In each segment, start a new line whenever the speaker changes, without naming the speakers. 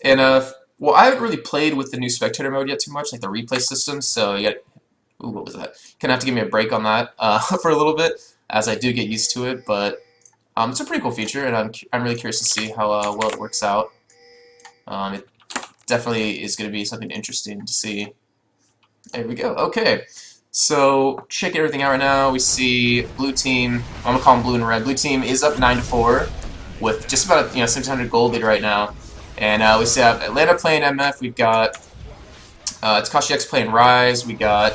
And well, I haven't really played with the new Spectator mode yet too much, like the replay system. So you got, ooh, what was that? Gonna have to give me a break on that for a little bit, as I do get used to it. But it's a pretty cool feature, and I'm really curious to see how well it works out. It definitely is going to be something interesting to see. There we go. Okay. So check everything out right now. We see blue team. I'm gonna call them blue and red. Blue team is up 9-4 with just about 600 gold lead right now, and we see Atlanta playing MF. We've got TakashiX playing Rise. We got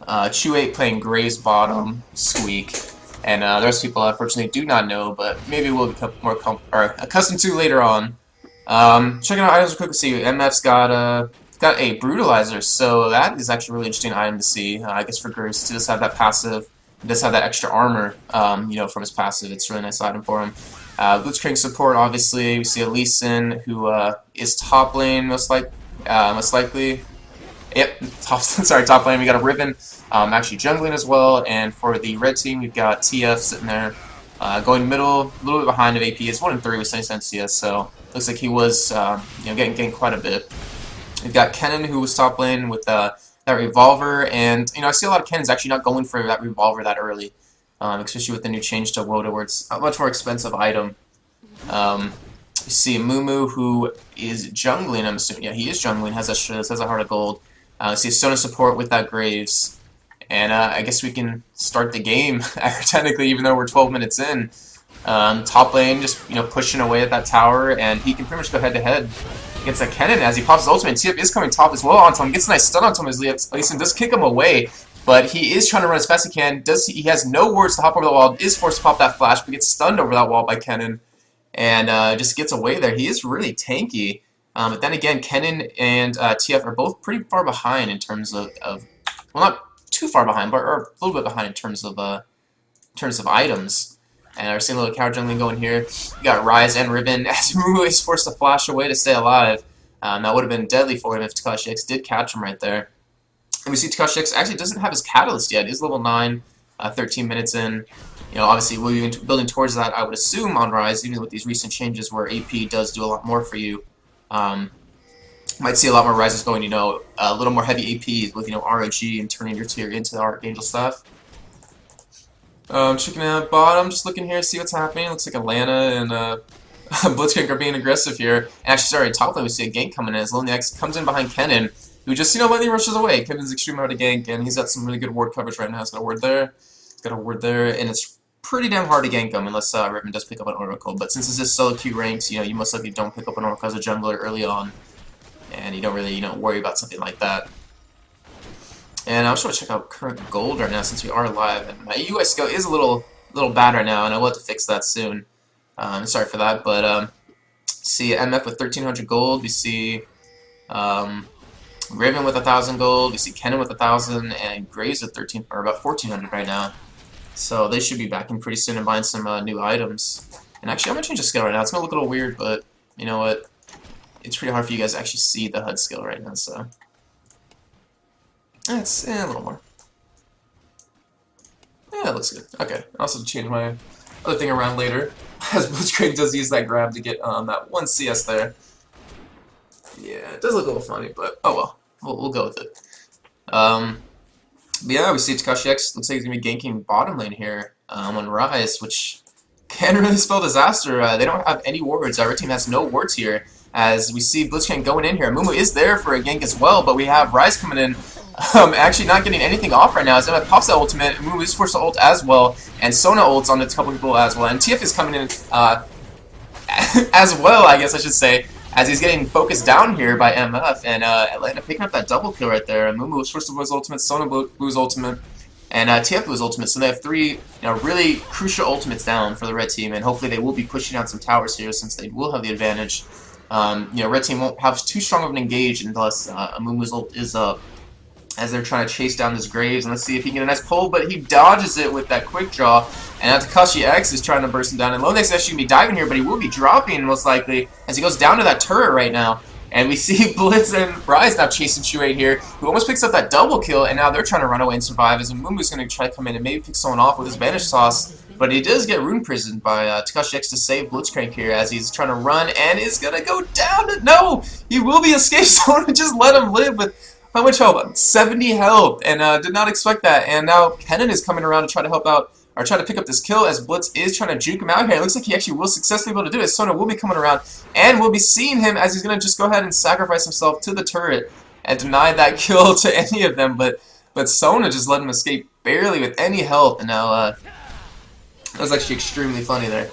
Chew8 playing Gray's bottom Squeak, and the rest of people unfortunately do not know, but maybe we'll become more accustomed to later on. Checking out items real quick to see MF's got a Brutalizer, so that is actually a really interesting item to see. I guess for Grace, he does have that passive, he does have that extra armor, from his passive. It's a really nice item for him. Blitzcrank support, obviously. We see a Lee Sin, who is top lane, most likely. Yep, top lane. We got a Ribbon, actually jungling as well. And for the red team, we've got TF sitting there, going middle, a little bit behind of AP. It's 1-3 with 70% CS, so looks like he was, getting quite a bit. We've got Kennen, who was top lane with that revolver, and I see a lot of Kennens actually not going for that revolver that early, especially with the new change to WOTA, where it's a much more expensive item. You see Mumu, who is jungling. I'm assuming, yeah, he is jungling. Has a heart of gold. You see Sona support with that Graves, and I guess we can start the game technically, even though we're 12 minutes in. Top lane just pushing away at that tower, and he can pretty much go head to head against that Kennen as he pops his ultimate. TF is coming top as well onto him. Gets a nice stun onto him as Lee Sin does kick him away, but he is trying to run as fast as he can. He has no words to hop over the wall. Is forced to pop that flash, but gets stunned over that wall by Kennen, and just gets away there. He is really tanky. But then again, Kennen and TF are both pretty far behind in terms of well, not too far behind, but are a little bit behind in terms of items. And we're seeing a little cow jungling going here. We got Rise and Ribbon as Mumu is forced to flash away to stay alive. That would have been deadly for him if TakashiX did catch him right there. And we see TakashiX actually doesn't have his catalyst yet. He's level 9, 13 minutes in. Obviously we'll be building towards that, I would assume, on Rise, even with these recent changes where AP does do a lot more for you. Might see a lot more Rises going, a little more heavy APs with, ROG and turning your tier into the Archangel stuff. Checking out bottom, just looking here, see what's happening. Looks like Atlanta and Blitzcrank are being aggressive here. And actually, sorry, top lane we see a gank coming in as Lonely X comes in behind Kennen, who just, lightly rushes away. Kennen's extreme out of gank, and he's got some really good ward coverage right now. He's got a ward there, and it's pretty damn hard to gank him unless Ribbon does pick up an Oracle. But since this is solo queue ranks, you most likely don't pick up an Oracle as a jungler early on, and you don't really, worry about something like that. And I just want to check out current gold right now since we are live. And my UI skill is a little bad right now, and I will have to fix that soon. Sorry for that, but see MF with 1,300 gold. We see Riven with 1,000 gold. We see Kennen with 1,000, and Graves with about 1,400 right now. So they should be back in pretty soon and buying some new items. And actually, I'm gonna change the skill right now. It's gonna look a little weird, but you know what? It's pretty hard for you guys to actually see the HUD skill right now, so. It's a little more. Yeah, it looks good. Okay, I'll also change my other thing around later, as Blitzcrank does use that grab to get that 1 CS there. Yeah, it does look a little funny, but oh well, we'll go with it. But yeah, we see TakashiX looks like he's gonna be ganking bottom lane here on Rise, which can really spell disaster. They don't have any wards. Our team has no wards here. As we see Blitzcrank going in here, Mumu is there for a gank as well, but we have Rise coming in. Actually not getting anything off right now. As Emma pops that ultimate, Mumu is forced to ult as well, and Sona ults on a couple people as well, and TF is coming in as well, I guess I should say, as he's getting focused down here by MF, and Atlanta picking up that double kill right there. Mumu was forced to blew his ultimate, Sona blew his ultimate, and TF blew his ultimate, so they have 3 really crucial ultimates down for the red team, and hopefully they will be pushing out some towers here since they will have the advantage. Red team won't have too strong of an engage unless Mumu's ult is up, as they're trying to chase down this Graves, and let's see if he can get a nice pull, but he dodges it with that quick draw, and now TakashiX is trying to burst him down, and Lonex actually going to be diving here, but he will be dropping most likely, as he goes down to that turret right now, and we see Blitz and Rise now chasing Chew8 here, who almost picks up that double kill, and now they're trying to run away and survive, as Mumu's going to try to come in and maybe pick someone off with his Banish Sauce, But he does get rune prisoned by TakashiX to save Blitzcrank here as he's trying to run and is gonna go down. No, he will be escaped. Someone just let him live with how much health? 70 health, and did not expect that. And now Kennen is coming around to try to help out or try to pick up this kill as Blitz is trying to juke him out here. It looks like he actually will successfully be able to do it. Sona will be coming around and we'll be seeing him as he's gonna just go ahead and sacrifice himself to the turret and deny that kill to any of them. But Sona just let him escape barely with any health, and now that was actually extremely funny there.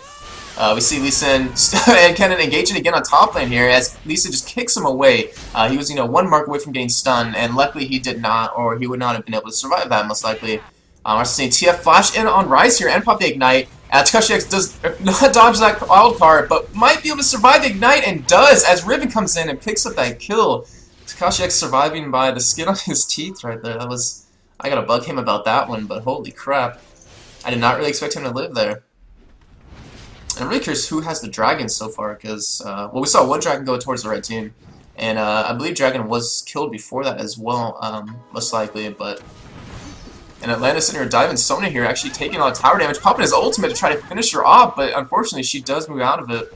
We see Lee Sin and Kennen engaging again on top lane here as Lee Sin just kicks him away. He was, one mark away from getting stunned, and luckily he did not, or he would not have been able to survive that, most likely. We're seeing TF flash in on Rise here and pop the Ignite. TakashiX does not dodge that wild card, but might be able to survive the Ignite, and does as Riven comes in and picks up that kill. TakashiX surviving by the skin on his teeth right there. That was, I gotta bug him about that one, but holy crap. I did not really expect him to live there. And I'm really curious who has the dragon so far, because, well, we saw one dragon go towards the red team, and I believe dragon was killed before that as well, most likely, but... And Atlanta sitting here diving Sona here, actually taking a lot of tower damage, popping his ultimate to try to finish her off, but unfortunately she does move out of it.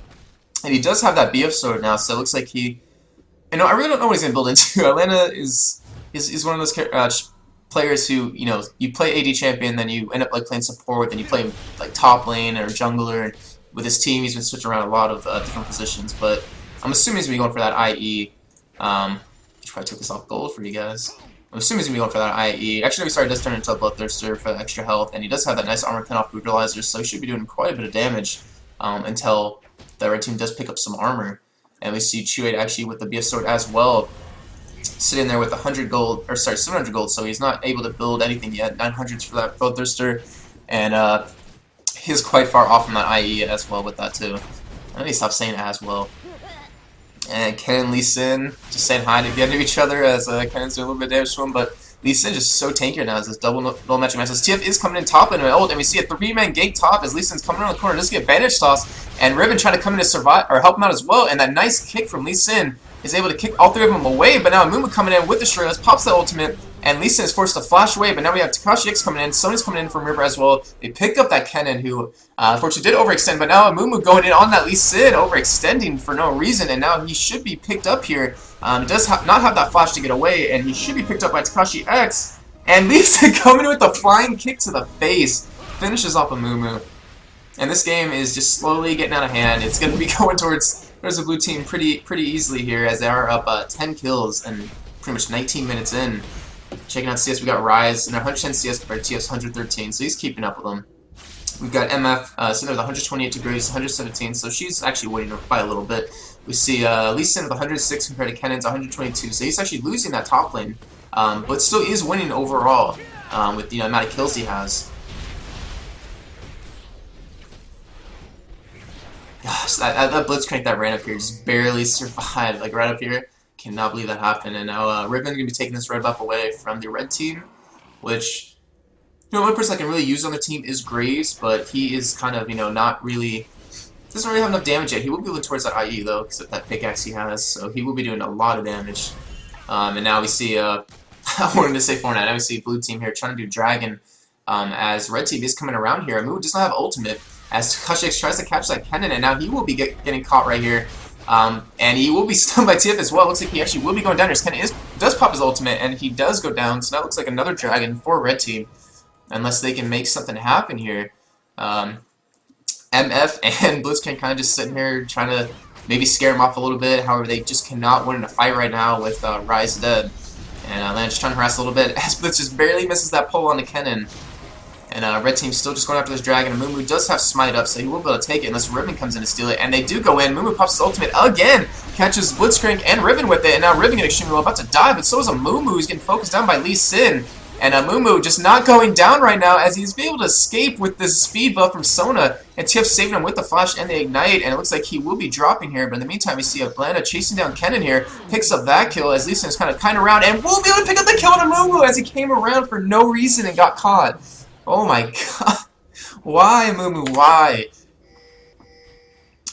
And he does have that BF sword now, so it looks like he... I really don't know what he's going to build into. Atlanta is one of those players who, you play AD champion, then you end up playing support, then you play like top lane or jungler. And with his team, he's been switching around a lot of different positions, but I'm assuming he's going to be going for that IE. Probably took this off gold for you guys. I'm assuming he's going to be going for that IE. Actually, we started does turn into a Bloodthirster for extra health, and he does have that nice armor pin off Brutalizer, so he should be doing quite a bit of damage until the red team does pick up some armor. And we see Chu8 actually with the BF sword as well, sitting there with 100 gold, or sorry, 700 gold, so he's not able to build anything yet. 900s for that Bloodthirster, and he's quite far off from that IE as well with that too. I need to stop saying as well. And Ken and Lee Sin just saying hi to each other as Ken's doing a little bit of damage to him, but Lee Sin just so tanky now as this double matching match. TF is coming in top and ult, and we see a 3-man gank top as Lee Sin's coming around the corner, does get bandage toss, and Riven trying to come in to survive or help him out as well, and that nice kick from Lee Sin is able to kick all three of them away, but now Mumu coming in with the Shrills, pops the ultimate, and Lee Sin is forced to flash away, but now we have TakashiX coming in, Sony's coming in from River as well. They picked up that Kennen who unfortunately did overextend, but now Mumu going in on that Lee Sin, overextending for no reason, and now he should be picked up here. He does not have that flash to get away, and he should be picked up by TakashiX, and Lee Sin coming in with the flying kick to the face, finishes off a Mumu. And this game is just slowly getting out of hand. It's going to be going towards the blue team pretty easily here as they are up 10 kills and pretty much 19 minutes in. Checking out CS, we got Rise, and 110 CS compared to TF's 113, so he's keeping up with them. We've got MF sitting there with 128 degrees, 117, so she's actually winning by a little bit. We see Lee Sin with 106 compared to Kennen's 122, so he's actually losing that top lane, but still is winning overall with the amount of kills he has. Gosh, that Blitzcrank that ran up here just barely survived, like right up here. Cannot believe that happened, and now Riven going to be taking this red buff away from the red team, which, one person I can really use on the team is Graves, but he is kind of, not really, doesn't really have enough damage yet. He will be moving towards that IE, though, because of that pickaxe he has, so he will be doing a lot of damage. And now we see, I wanted to say Fortnite, now we see blue team here trying to do Dragon, as red team is coming around here. Amu does not have ultimate, as TakashiX tries to catch that Kennen, and now he will be getting caught right here. And he will be stunned by TF as well. Looks like he actually will be going down here. Kennen does pop his ultimate, and he does go down, so that looks like another Dragon for red team. Unless they can make something happen here. MF and Blitzcrank kind of just sitting here trying to maybe scare him off a little bit. However, they just cannot win in a fight right now with Rise dead. And Atlanta just trying to harass a little bit as Blitz just barely misses that pull on the Kennen. And red team's still just going after this Dragon, and Mumu does have Smite up, so he will be able to take it unless Riven comes in to steal it. And they do go in. Mumu pops his ultimate again, catches Blitzcrank and Riven with it, and now Riven getting extremely low, about to die, but so is a Mumu who's getting focused down by Lee Sin. And Mumu just not going down right now as he's able to escape with this speed buff from Sona. And TF saving him with the flash and the ignite, and it looks like he will be dropping here. But in the meantime, we see Atlanta chasing down Kennen here, picks up that kill as Lee Sin is kind of around, and will be able to pick up the kill on Mumu as he came around for no reason and got caught. Oh my god. Why, Mumu? Why?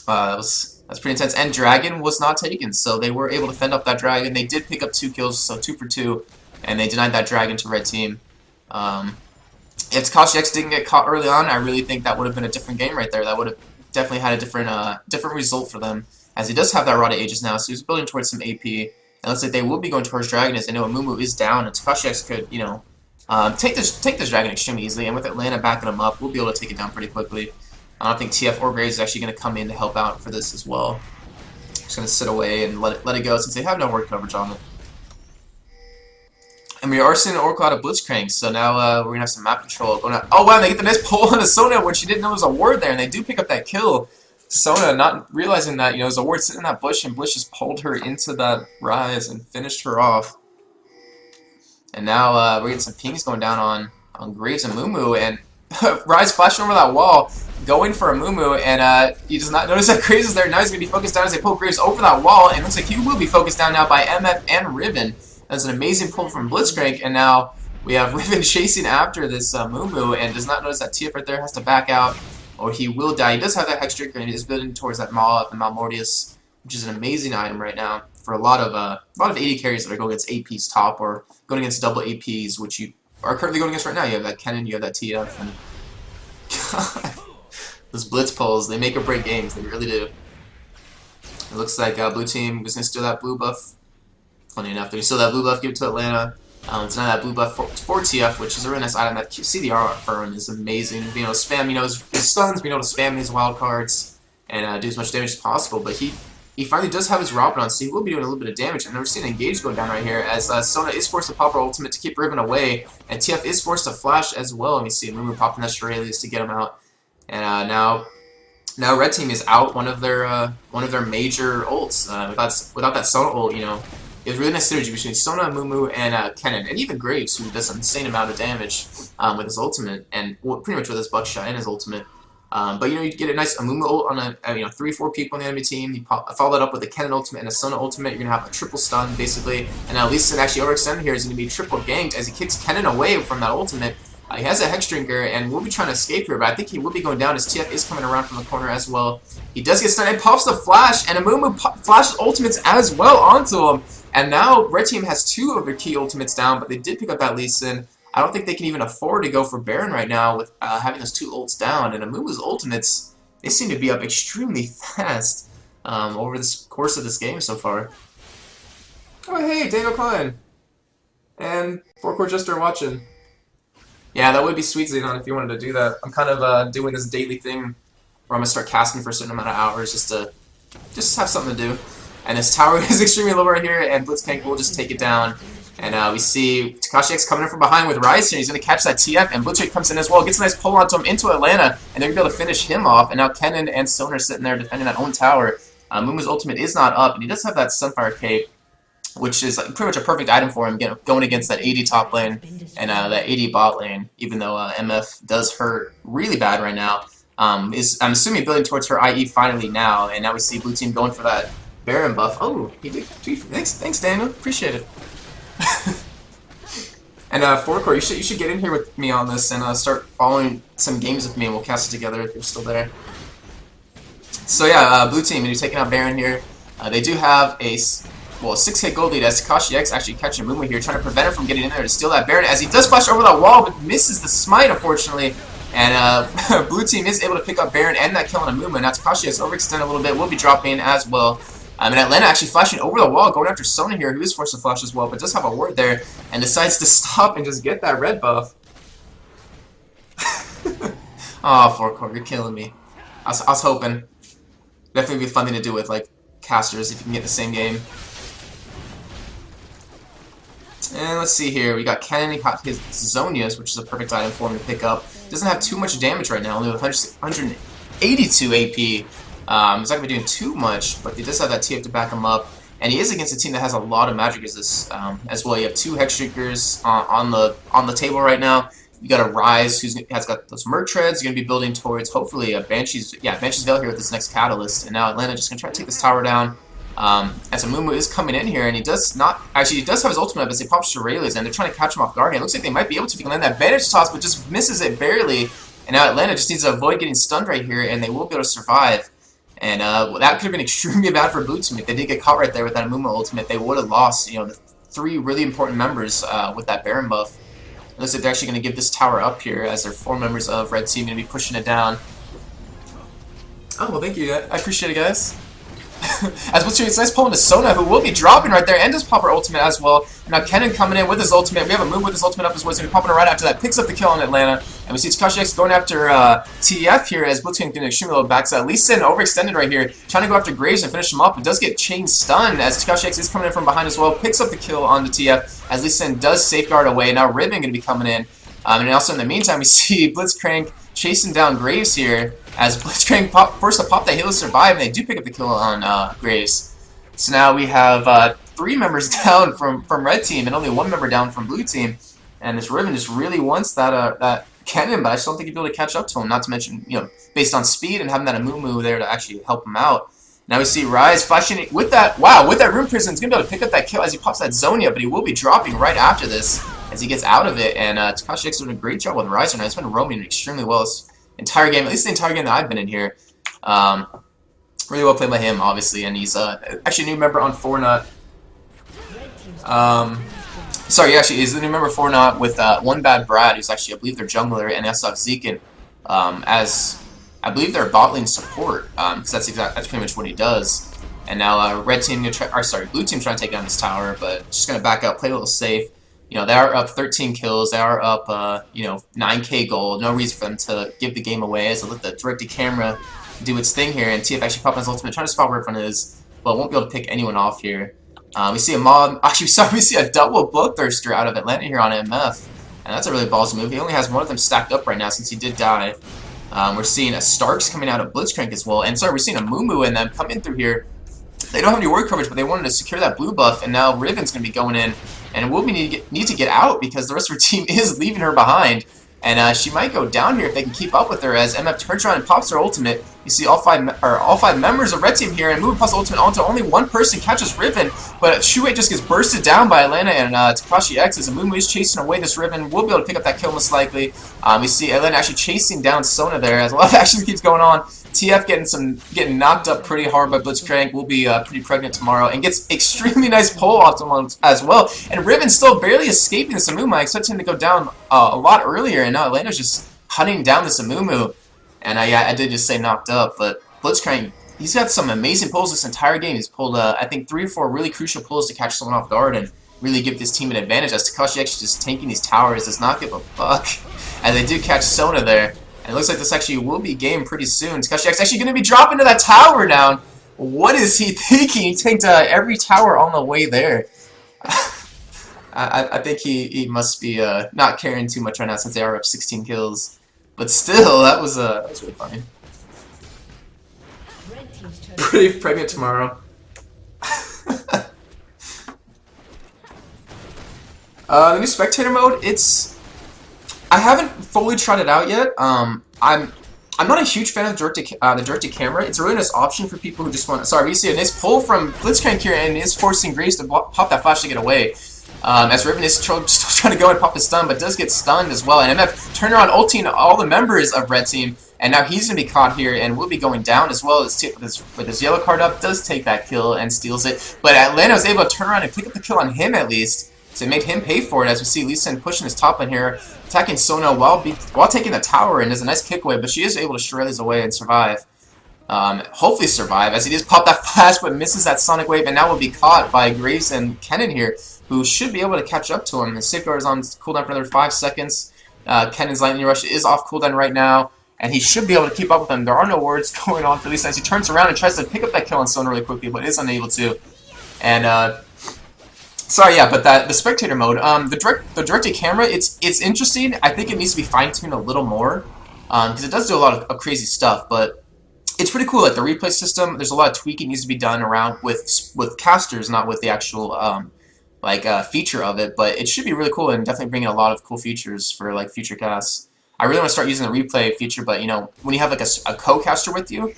That's pretty intense. And Dragon was not taken, so they were able to fend off that Dragon. They did pick up 2 kills, so 2 for 2, and they denied that Dragon to red team. If TakashiX didn't get caught early on, I really think that would have been a different game right there. That would have definitely had a different result for them, as he does have that Rod of Ages now, so he's building towards some AP. And looks like they will be going towards Dragon, as I know Amumu is down, and TakashiX could, you know, take this Dragon extremely easily, and with Atlanta backing him up, we'll be able to take it down pretty quickly. I don't think TF or Graves is actually going to come in to help out for this as well. Just going to sit away and let it go, since they have no ward coverage on it. And we are seeing an Oracle out of Blitzcrank, so now we're going to have some map control going on. Oh wow, they get the nice pull on the Sona when she didn't know there was a ward there, and they do pick up that kill. Sona not realizing that, you know, there's a ward sitting in that bush, and Bush just pulled her into that rise and finished her off. And now we're getting some pings going down on Graves and Mumu, and Rise flashing over that wall, going for a Mumu, and he does not notice that Graves is there. Now he's going to be focused down as they pull Graves over that wall, and it looks like he will be focused down now by MF and Riven. That's an amazing pull from Blitzcrank, and now we have Riven chasing after this Mumu, and does not notice that TF right there has to back out, or he will die. He does have that Hex Drinker, and he is building towards that Maw, the Malmortius, which is an amazing item right now for a lot of AD carries that are going against AP's top, or going against double APs, which you are currently going against right now. You have that Kennen, you have that TF, and God, those blitz pulls, they make or break games, they really do. It looks like blue team was going to steal that blue buff. Funny enough, they steal that blue buff, give it to Atlanta. It's not that blue buff for TF, which is a really nice item. That CDR for him is amazing. Being able to spam, you know, his stuns, being able to spam his wild cards, and do as much damage as possible. But he finally does have his Robin on, so he will be doing a little bit of damage. And we're seeing Engage going down right here, as Sona is forced to pop her ultimate to keep Riven away, and TF is forced to flash as well. And we see Mumu popping that Shurelys to get him out. And now Red Team is out one of their major ults. Without that Sona ult, you know, it was really nice synergy between Sona, Mumu, and Kennen, and even Graves, who does an insane amount of damage with his ultimate, and pretty much with his buckshot and his ultimate. But you know, you get a nice Mumu ult on a 3-4 people on the enemy team. You follow that up with a Kennen ultimate and a Sona ultimate. You're gonna have a triple stun basically, and now Lee Sin actually overextended here is gonna be triple ganked as he kicks Kennen away from that ultimate. He has a Hex Drinker, and we'll be trying to escape here, but I think he will be going down as TF is coming around from the corner as well. He does get stunned, and pops the flash, and Amumu flashes ultimates as well onto him. And now Red Team has 2 of their key ultimates down, but they did pick up that Lee Sin. I don't think they can even afford to go for Baron right now with having those 2 ults down. And Amumu's ultimates, they seem to be up extremely fast over this course of this game so far. Oh hey, Daniel Klein! And 4-Core Jester watching. Yeah, that would be sweet, Xenon, if you wanted to do that. I'm kind of doing this daily thing where I'm going to start casting for a certain amount of hours just to have something to do. And this tower is extremely low right here, and Blitzcrank will just take it down. And we see TakashiX coming in from behind with Rise here. He's going to catch that TF, and Blitzcrank comes in as well, gets a nice pull onto him into Atlanta, and they're going to be able to finish him off. And now Kennen and Sona are sitting there defending that own tower. Mumu's ultimate is not up, and he does have that Sunfire Cape, which is like pretty much a perfect item for him, going against that AD top lane and that AD bot lane, even though MF does hurt really bad right now. I'm assuming building towards her IE finally now, and now we see blue team going for that Baron buff. Oh, he did. Thanks, Daniel. Appreciate it. And 4-Core, you should get in here with me on this and start following some games with me, and we'll cast it together if you're still there. So yeah, blue team, and you're taking out Baron here. They do have a 6-hit gold lead as TakashiX actually catching Mumu here, trying to prevent him from getting in there to steal that Baron, as he does flash over that wall, but misses the smite, unfortunately. And blue team is able to pick up Baron and that kill on Mumu. Now TakashiX overextended a little bit, will be dropping as well. And Atlanta actually flashing over the wall, going after Sona here, who is forced to flash as well, but does have a ward there, and decides to stop and just get that red buff. Oh, 4-Core, you're killing me. I was hoping. Definitely be a fun thing to do with, like, casters if you can get the same game. And let's see here, we got Kennen, he got his Zonias, which is a perfect item for him to pick up. Doesn't have too much damage right now, only 182 AP. He's not going to be doing too much, but he does have that TF to back him up. And he is against a team that has a lot of magic resist as well. You have 2 Hex Drinkers on the table right now. You got a Rise who has got those Merc Treads. You're going to be building towards hopefully a Banshee's Veil here with this next Catalyst. And now Atlanta just going to try to take this tower down. As Amumu is coming in here, and he does not actually he does have his ultimate, but they pop Shurelys, and they're trying to catch him off guard. And it looks like they might be able to if he can land that bandage toss, but just misses it barely. And now Atlanta just needs to avoid getting stunned right here, and they will be able to survive. And that could have been extremely bad for blue team if they did get caught right there with that Amumu ultimate. They would have lost, you know, the 3 really important members with that Baron buff. Looks like they're actually going to give this tower up here as they're 4 members of red team going to be pushing it down. Oh, well, thank you. I appreciate it, guys. As what's it's nice pulling to Sona, who will be dropping right there, and does pop her ultimate as well. Now Kennen coming in with his ultimate. We have a move with his ultimate up as well. He's going to be popping her right after that. Picks up the kill on Atlanta. And we see TakashiX going after TF here as Blitzcrank getting extremely low backside. Lee Sin overextended right here, trying to go after Graves and finish him up. It does get chain stunned as TakashiX is coming in from behind as well. Picks up the kill on the TF as Lee Sin does safeguard away. Now Ribbon going to be coming in. And also in the meantime, we see Blitzcrank chasing down Graves here as Blitzcrank forced to pop that heal to survive, and they do pick up the kill on Graves. So now we have 3 members down from red team and only 1 member down from blue team, and this Ribbon just really wants that Kennen, but I just don't think he'd be able to catch up to him. Not to mention, you know, based on speed and having that Amumu there to actually help him out. Now we see Rise flashing with that. Wow, with that Rune Prison, he's gonna be able to pick up that kill as he pops that Zonia, but he will be dropping right after this as he gets out of it. And TakashiX doing a great job with Rise right now. He's been roaming extremely well this entire game, at least the entire game that I've been in here. Really well played by him, obviously, and he's actually a new member on Fortnite. Sorry, actually, he's the new member for Fortnite with One Bad Brad, who's actually, I believe, their jungler, and SOC Zekin, as I believe they're bot lane support, because that's pretty much what he does. And now red team blue team trying to take down this tower, but just gonna back up, play a little safe. You know, they are up 13 kills, they are up, you know, 9k gold. No reason for them to give the game away as they let the directed camera do its thing here, and TF actually popping his ultimate, trying to spot where in front of his, but won't be able to pick anyone off here. We see a mob, actually, sorry, we see a double Bloodthirster out of Atlanta here on MF, and that's a really ballsy move. He only has one of them stacked up right now since he did die. We're seeing a Starks coming out of Blitzcrank as well, and sorry, we're seeing a Mumu and them come in through here. They don't have any ward coverage, but they wanted to secure that blue buff, and now Riven's going to be going in, and will need to get out because the rest of her team is leaving her behind. And she might go down here if they can keep up with her as MF turns around and pops her ultimate. You see all five members of red team here, and Mumu pops ultimate onto only one person, catches Riven, but Shuei just gets bursted down by Atlanta, and TakashiX as Mumu is chasing away this Riven. Will be able to pick up that kill most likely. We see Atlanta actually chasing down Sona there as a lot of action keeps going on. TF getting knocked up pretty hard by Blitzcrank. Will be pretty pregnant tomorrow and gets extremely nice pull off as well. And Riven still barely escaping this Amumu. I expected him to go down a lot earlier, and now Atlanta's just hunting down this Amumu. And I did just say knocked up, but Blitzcrank, he's got some amazing pulls this entire game. He's pulled, I think, 3 or 4 really crucial pulls to catch someone off guard and really give this team an advantage. As TakashiX just tanking these towers, does not give a fuck. And they do catch Sona there. And it looks like this actually will be game pretty soon. TakashiX actually going to be dropping to that tower down. What is he thinking? He tanked every tower on the way there. I think he must be not caring too much right now since they are up 16 kills. But still, that was really funny. Pretty pregnant tomorrow. The new Spectator mode, I haven't fully tried it out yet. I'm not a huge fan of the directed camera. It's a really nice option for people who just want. Sorry, we see a nice pull from Blitzcrank here, and is forcing Graves to pop that flash to get away. As Riven is still trying to go and pop his stun, but does get stunned as well. And MF turned around ulting all the members of Red Team, and now he's going to be caught here and will be going down as well. As with his yellow card up, does take that kill and steals it. But Atlanta was able to turn around and pick up the kill on him at least. So it made him pay for it, as we see Lee Sin pushing his top in here, attacking Sona while taking the tower, and does a nice kick away, but she is able to shred these away and survive. Hopefully survive, as he just popped that flash but misses that Sonic Wave, and now will be caught by Graves and Kennen here, who should be able to catch up to him. The Safeguard is on cooldown for another 5 seconds. Kennen's Lightning Rush is off cooldown right now, and he should be able to keep up with him. There are no words going on for Lee Sin as he turns around and tries to pick up that kill on Sona really quickly, but is unable to. And, sorry, yeah, but the Spectator mode, the directed camera, it's interesting. I think it needs to be fine-tuned a little more, because it does do a lot of crazy stuff, but it's pretty cool. Like the replay system, there's a lot of tweaking needs to be done around with casters, not with the actual feature of it. But it should be really cool and definitely bring in a lot of cool features for like future casts. I really want to start using the replay feature, but you know, when you have like a co-caster with you,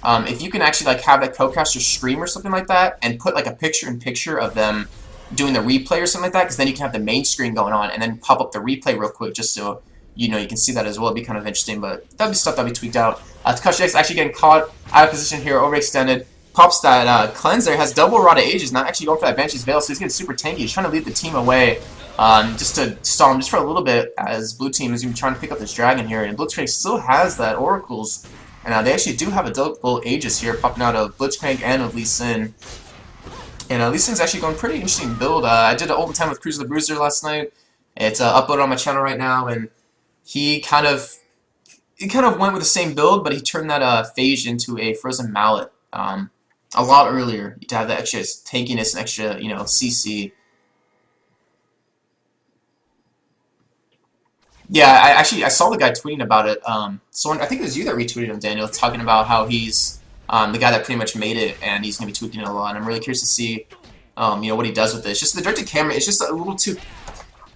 if you can actually like have that co-caster stream or something like that, and put like a picture-in-picture of them doing the replay or something like that, because then you can have the main screen going on and then pop up the replay real quick just so you know you can see that as well. It'd be kind of interesting, but that'd be stuff that'd be tweaked out. TakashiX actually getting caught out of position here, overextended. pops that cleanse there, has double Rod of Ages, not actually going for that Banshee's Veil, so he's getting super tanky. He's trying to lead the team away just to stall him just for a little bit as blue team is even trying to pick up this dragon here. And Blitzcrank still has that Oracles, and they actually do have a double Aegis here popping out of Blitzcrank and of Lee Sin. And Lee Sin's actually going pretty interesting build. I did an Ultimate Time with Cruiser the Bruiser last night. It's uploaded on my channel right now, and he kind of went with the same build, but he turned that Phage into a Frozen Mallet a lot earlier to have the extra tankiness and extra, CC. Yeah, I saw the guy tweeting about it. So I think it was you that retweeted him, Daniel, talking about how he's the guy that pretty much made it, and he's gonna be tweaking it a lot. And I'm really curious to see, what he does with this. Just the directed camera, it's just a little too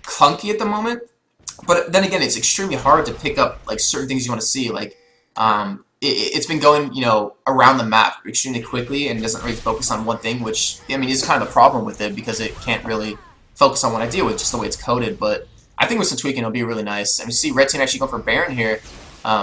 clunky at the moment. But then again, it's extremely hard to pick up like certain things you want to see. Like, it's been going, around the map extremely quickly and doesn't really focus on one thing, which, I mean, is kind of the problem with it because it can't really focus on what I deal with, just the way it's coded. But I think with some tweaking, it'll be really nice. And we see Red Team actually go for Baron here.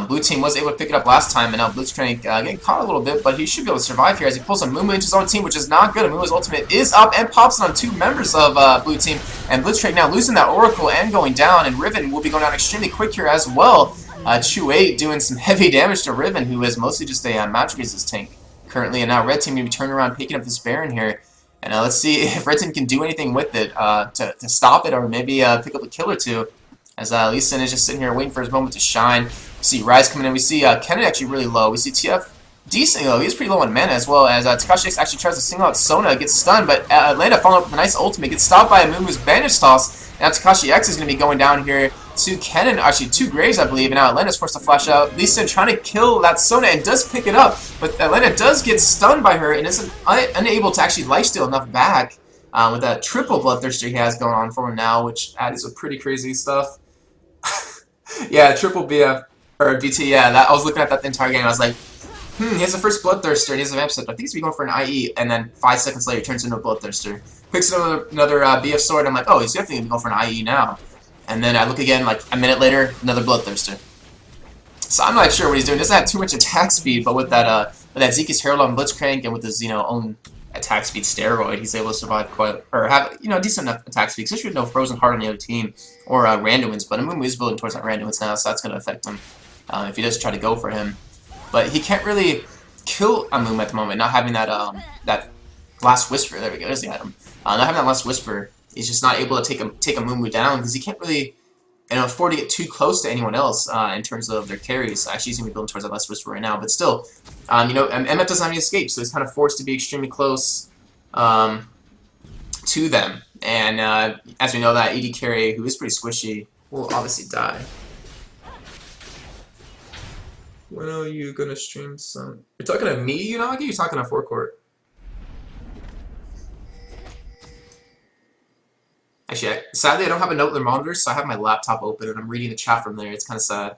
Blue Team was able to pick it up last time, and now Blitzcrank getting caught a little bit, but he should be able to survive here as he pulls a Mumu into his own team, which is not good. Mumu's ultimate is up and pops it on two members of Blue Team, and Blitzcrank now losing that Oracle and going down, and Riven will be going down extremely quick here as well. Chu8 doing some heavy damage to Riven, who is mostly just a magic resist tank currently, and now Red Team going to be turning around picking up this Baron here. And let's see if Red Team can do anything with it to stop it, or maybe pick up a kill or two. As Lee Sin is just sitting here waiting for his moment to shine. We see Rise coming in. We see Kennen actually really low. We see TF decent low. He's pretty low on mana as well. As TakashiX actually tries to single out Sona, gets stunned, but Atlanta following up with a nice ultimate, gets stopped by a Mumu's Banish Toss. Now TakashiX is going to be going down here to Kennen, actually 2 Graves I believe, and now Atlanta's forced to flash out. Lee Sin trying to kill that Sona and does pick it up, but Atlanta does get stunned by her and is unable to actually lifesteal enough back with that triple Bloodthirster he has going on for him now, which adds some pretty crazy stuff. Yeah, triple BF, or BT, yeah, I was looking at that the entire game, I was like, he has the first Bloodthirster, and he has a Vamp Set, I think he's going to be going for an IE, and then 5 seconds later he turns into a Bloodthirster. Picks another BF Sword, I'm like, oh, he's definitely going to go for an IE now. And then I look again, like, a minute later, another Bloodthirster. So I'm not sure what he's doing. He doesn't have too much attack speed, but with that Zeke's Herald on Blitzcrank and with his, own attack speed steroid, he's able to survive have decent enough attack speed, especially with no Frozen Heart on the other team, or Randuin's, but Amumu is building towards that Randuin's now, so that's going to affect him if he does try to go for him. But he can't really kill Amumu at the moment, not having that that Last Whisper. There we go, there's the item. Not having that Last Whisper, he's just not able to take Amumu down, because he can't really afford to get too close to anyone else in terms of their carries. Actually, he's going to be building towards that Last Whisper right now, but still, MF doesn't have any escape, so he's kind of forced to be extremely close to them. And as we know, that AD carry, who is pretty squishy, will obviously die. When are you going to stream some... You're talking to me, Unagi? You're talking to Forecourt? Actually, sadly, I don't have a note monitor, so I have my laptop open, and I'm reading the chat from there. It's kind of sad.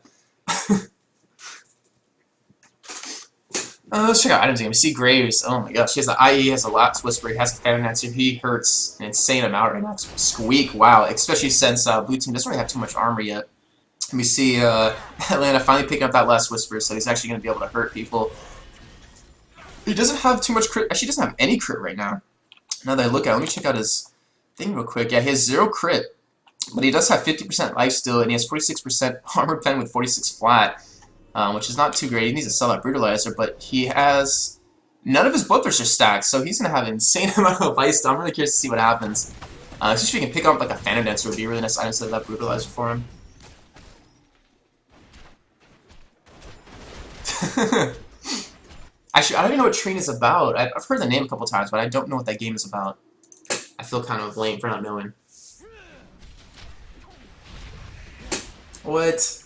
Let's check out items again. We see Graves. Oh my gosh, he has the IE, has a Last Whisper, he has a Phantom Dancer. He hurts an insane amount right now. Squeak, wow. Especially since Blue Team doesn't really have too much armor yet. And we see Atlanta finally picking up that Last Whisper, so he's actually going to be able to hurt people. He doesn't have too much crit. Actually, he doesn't have any crit right now. Now that I look at it, let me check out his thing real quick. Yeah, he has 0 crit, but he does have 50% life still, and he has 46% armor pen with 46 flat, which is not too great. He needs to sell that Brutalizer, but he has none of his Bloodthirster stacks, so he's going to have an insane amount of life still. I'm really curious to see what happens. Especially if he can pick up like a Phantom Dancer, would be a really nice item to that Brutalizer for him. Actually, I don't even know what Train is about. I've heard the name a couple times, but I don't know what that game is about. I feel kind of lame for not knowing. What?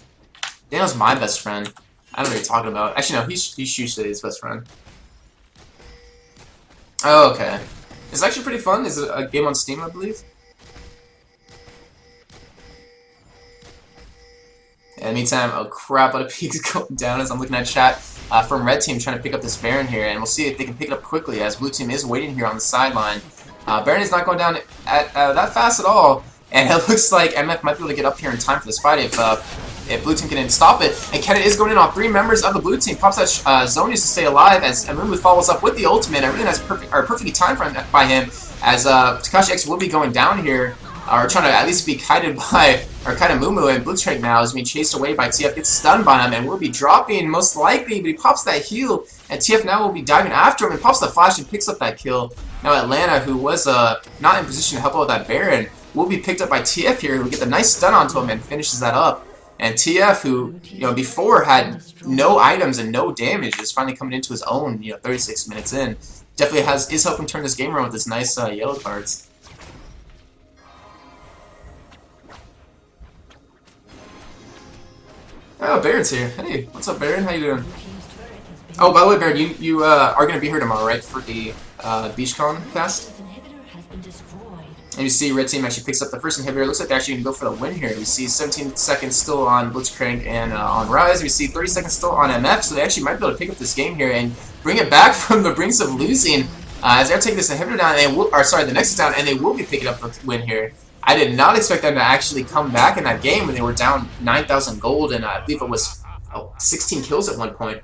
Daniel's my best friend. I don't know what you're talking about. Actually, no, he's Shushi's best friend. Oh, okay. It's actually pretty fun. Is it a game on Steam, I believe? And meantime, a crap out of peaks going down as I'm looking at chat from Red Team trying to pick up this Baron here, and we'll see if they can pick it up quickly as Blue Team is waiting here on the sideline. Baron is not going down that fast at all, and it looks like MF might be able to get up here in time for this fight if if blue team can stop it. And Kennen is going in on 3 members of the blue team. Pops that Zonius to stay alive as Amumu follows up with the ultimate. A really nice, perfectly timed by him as TakashiX will be going down here. Or trying to at least be kited by, or kite Amumu, and Blitzcrank now is being chased away by TF, gets stunned by him, and will be dropping most likely, but he pops that heal, and TF now will be diving after him, and pops the flash and picks up that kill. Now Atlanta, who was not in position to help out with that Baron, will be picked up by TF here, who will get the nice stun onto him and finishes that up. And TF, who, before had no items and no damage, is finally coming into his own, 36 minutes in. Definitely is helping turn this game around with his nice yellow cards. Oh, Baron's here. Hey, what's up, Baron? How you doing? Oh, by the way, Baron, you are going to be here tomorrow, right, for the BeachCon cast? And you see Red Team actually picks up the first inhibitor. Looks like they're actually going to go for the win here. We see 17 seconds still on Blitzcrank and on Rise. We see 30 seconds still on MF, so they actually might be able to pick up this game here and bring it back from the brinks of losing. As they're taking this inhibitor down, and they will, or sorry, the Nexus down, and they will be picking up the win here. I did not expect them to actually come back in that game when they were down 9,000 gold, and I believe it was 16 kills at one point.